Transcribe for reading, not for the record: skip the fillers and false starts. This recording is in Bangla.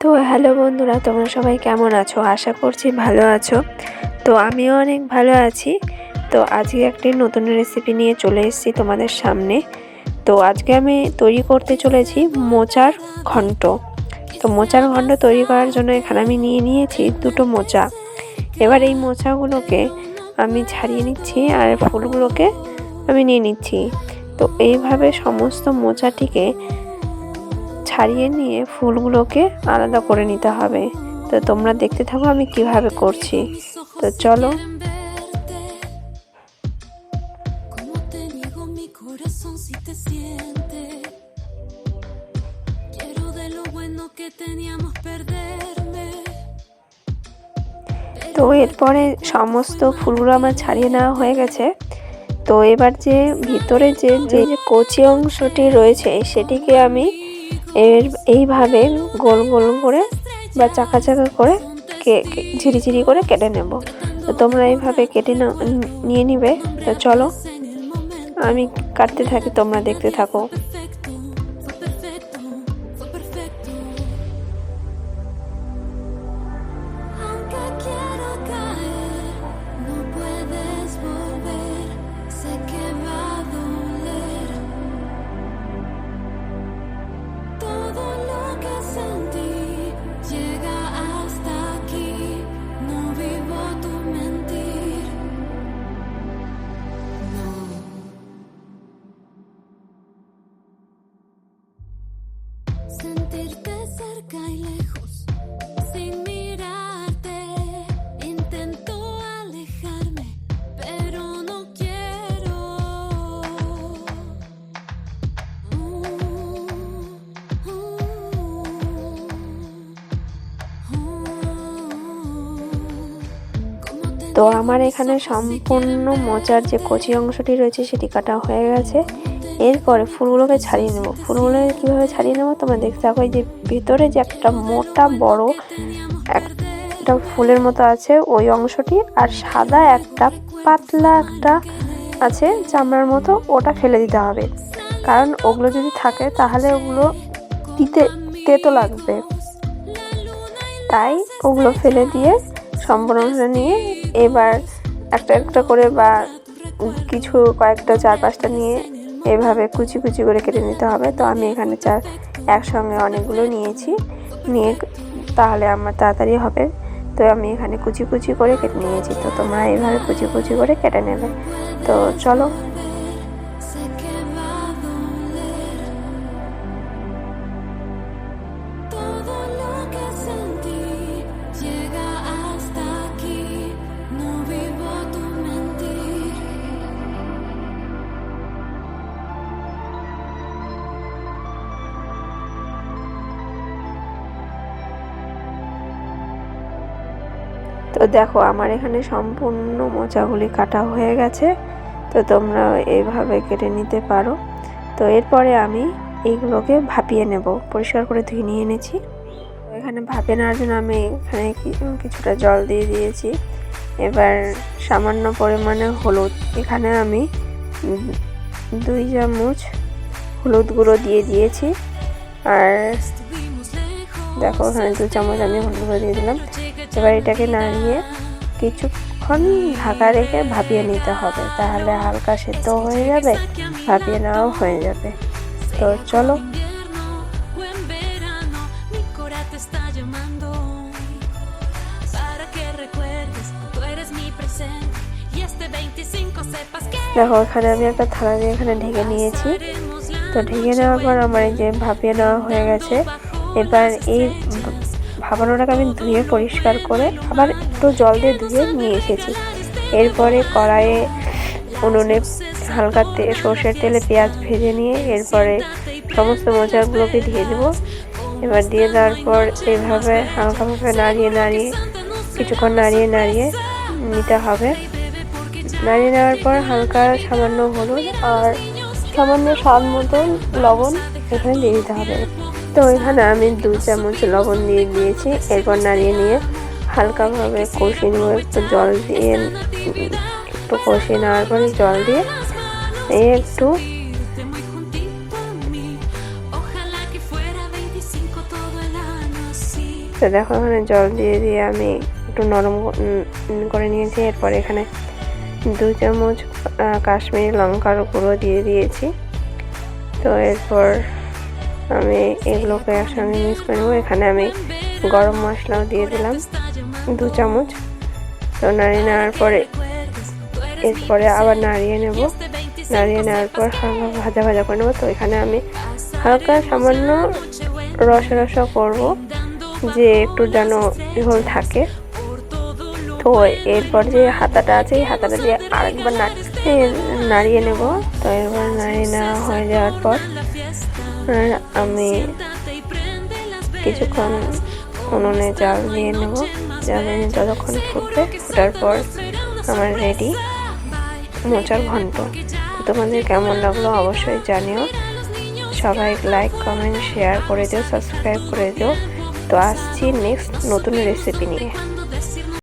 তো হ্যালো বন্ধুরা, তোমরা সবাই কেমন আছো? আশা করছি ভালো আছো। তো আমিও অনেক ভালো আছি। তো আজকে একটি নতুন রেসিপি নিয়ে চলে এসেছি তোমাদের সামনে। তো আজকে আমি তৈরি করতে চলেছি মোচার ঘন্ট। তো মোচার ঘন্ট তৈরি করার জন্য এখানে আমি নিয়েছি দুটো মোচা। এবার এই মোচাগুলোকে আমি ছাড়িয়ে নিচ্ছি আর ফুলগুলোকে আমি নিয়ে নিচ্ছি। তো এইভাবে সমস্ত মোচাটিকে ছাড়িয়ে নিয়ে ফুলগুলোকে আলাদা করে নিতে হবে। তো তোমরা দেখতে থাকো আমি কিভাবে করছি। তো চলো। তো এরপরে সমস্ত ফুলগুলো আমার ছাড়িয়ে নেওয়া হয়ে গেছে। তো এবার যে ভিতরে যে কচি অংশটি রয়েছে সেটিকে আমি এইভাবে গোল গোল করে বা চাকা চাকা করে ঝিরিঝিরি করে কেটে নেব। তো তোমরা এইভাবে কেটে নিয়ে নিবে। তো চলো আমি কাটতে থাকি, তোমরা দেখতে থাকো। Sentirte cerca y lejos, sin mirarte, intento alejarme, pero no quiero. তো আমার এখানে সম্পূর্ণ মোচার যে কচি অংশটি রয়েছে সেটি কাটা হয়ে গেছে। এরপরে ফুলগুলোকে ছাড়িয়ে নেব। ফুলগুলো কীভাবে ছাড়িয়ে নেব তোমরা দেখতে থাকো। যে ভিতরে যে একটা মোটা বড় একটা ফুলের মতো আছে ওই অংশটি, আর সাদা একটা পাতলা একটা আছে চামড়ার মতো, ওটা ফেলে দিতে হবে। কারণ ওগুলো যদি থাকে তাহলে ওগুলো তেতো লাগবে। তাই ওগুলো ফেলে দিয়ে সম্পূর্ণ নিয়ে এবার একটা একটা করে বা কয়েকটা 4-5টা নিয়ে এভাবে কুচি কুচি করে কেটে নিতে হবে। তো আমি এখানে একসঙ্গে অনেকগুলো নিয়েছি, নিয়ে তাহলে আমার তাড়াতাড়ি হবে। তো আমি এখানে কুচি কুচি করে কেটে নিয়েছি। তো তোমরা এইভাবে কুচি কুচি করে কেটে নেবে। তো চলো। তো দেখো আমার এখানে সম্পূর্ণ মোচাগুলি কাটা হয়ে গেছে। তো তোমরা এইভাবে কেটে নিতে পারো। তো এরপরে আমি এইগুলোকে ভাপিয়ে নেব। পরিষ্কার করে ধুয়ে নিয়ে এনেছি। এখানে ভাপিয়ে নেওয়ার জন্য আমি এখানে কিছুটা জল দিয়ে দিয়েছি। এবার সামান্য পরিমাণে হলুদ, এখানে আমি 2 চামচ হলুদ গুঁড়ো দিয়ে দিয়েছি। আর দেখো এখানে 2 চামচ আমি হলুদ গুঁড়ো দিয়ে দিলাম। এবার এটাকে নাড়িয়ে কিছুক্ষণ ঢাকা রেখে ভাপিয়ে নিতে হবে, তাহলে হালকা সেদ্ধ হয়ে যাবে, ভাপিয়ে নেওয়াও হয়ে যাবে। তো চলো। দেখো এখানে আমি একটা থালা দিয়ে এখানে ঢেকে নিয়েছি। তো ঢেকে নেওয়ার পর আমার এই যে ভাপিয়ে নেওয়া হয়ে গেছে। এবার এই ভাপানোটাকে আমি ধুয়ে পরিষ্কার করে আবার একটু জল দিয়ে ধুয়ে নিয়ে এসেছি। এরপরে কড়াইয়ে উনুনে হালকা সর্ষের তেলে পেঁয়াজ ভেজে নিয়ে এরপরে সমস্ত মোচাগুলোকে দিয়ে দেবো। এবার দিয়ে দেওয়ার পর এইভাবে হালকাভাবে নাড়িয়ে কিছুক্ষণ নাড়িয়ে নিতে হবে। নাড়িয়ে নেওয়ার পর হালকা সামান্য হলুদ আর সামান্য স্বাদ মতন লবণ এখানে দিয়ে দিতে হবে। তো এখানে আমি 2 চামচ লবণ দিয়ে দিয়েছি। এরপর নাড়িয়ে নিয়ে হালকাভাবে কষিয়ে নেব। একটু জল দিয়ে একটু কষিয়ে নেওয়ার পরে জল দিয়ে একটু তো দেখো এখানে জল দিয়ে দিয়ে আমি একটু নরম করে নিয়েছি। এরপর এখানে 2 চামচ কাশ্মীরি লঙ্কার গুঁড়ো দিয়ে দিয়েছি। তো এরপর আমি এগুলোকে একসঙ্গে মিক্স করে নেবো। এখানে আমি গরম মশলাও দিয়ে দিলাম 2 চামচ। তো নাড়িয়ে নেওয়ার পরে এরপরে আবার নাড়িয়ে নেব। নাড়িয়ে নেওয়ার পর হালকা ভাজা ভাজা করে নেবো। তো এখানে আমি হালকা সামান্য রসা রসা করবো, যে একটু যেন ঝোল থাকে। তো এরপর যে হাতাটা আছে এই হাতাটা দিয়ে আরেকবার নাড়িয়ে নেব। তো এরপর নাড়িয়ে নেওয়া হয়ে যাওয়ার পর আমি কিছুক্ষণ উনুনে জাল দিয়ে নেব। জাল দিয়ে যতক্ষণ ফুটবে, ফোটার পর আমার রেডি মোচার ঘন্ট। তোমাদের কেমন লাগলো অবশ্যই জানিও। সবাই লাইক কমেন্ট শেয়ার করে দিও, সাবস্ক্রাইব করে দিও। তো আসছি নেক্সট নতুন রেসিপি নিয়ে।